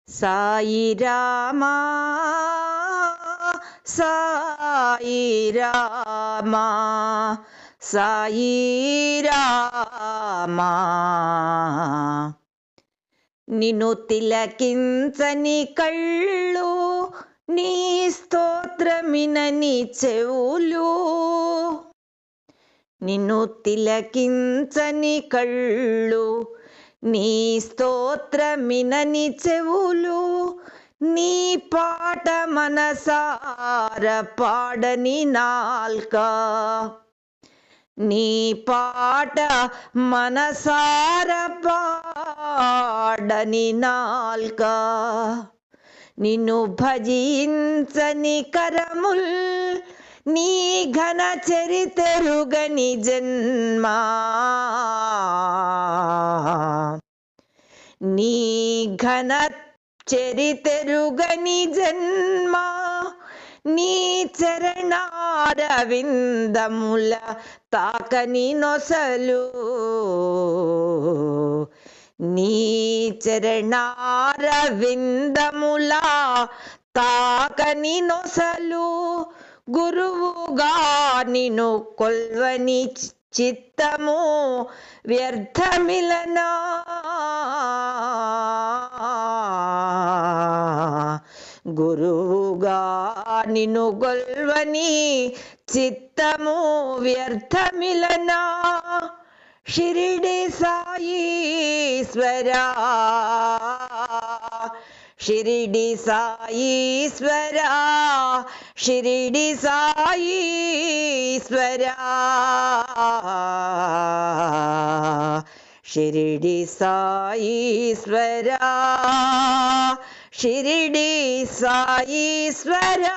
సాయి రామా సాయి రామా సాయి రామా నిన్ను తిలకించని కళ్ళు నీ స్తోత్రమినని చెవులు నిన్ను తిలకించని కళ్ళు నీ స్తోత్రమినని చెవులు నీ పాట మనసార పాడని నాల్క నీ పాట మనసార పాడని నాల్క నిన్ను భజించని కరముల్ నీ ఘన చరితెరుగని జన్మా నీ ఘన చరితెరుగని జన్మా నీ చరణారవిందముల తాకని నొసలు నీ చరణారవిందముల తాకని నొసలు గురువుగా నిన్ను కొల్వని చిత్తము వ్యర్థమిలనా గురువుగా నిన్ను గొల్వని చిత్తము వ్యర్థమిలనా షిరిడి సాయీశ్వరా షిరిడి సాయీశ్వరా షిరిడి సాయీశ్వరా షిరిడి సాయీశ్వరా షిరిడి సాయీశ్వరా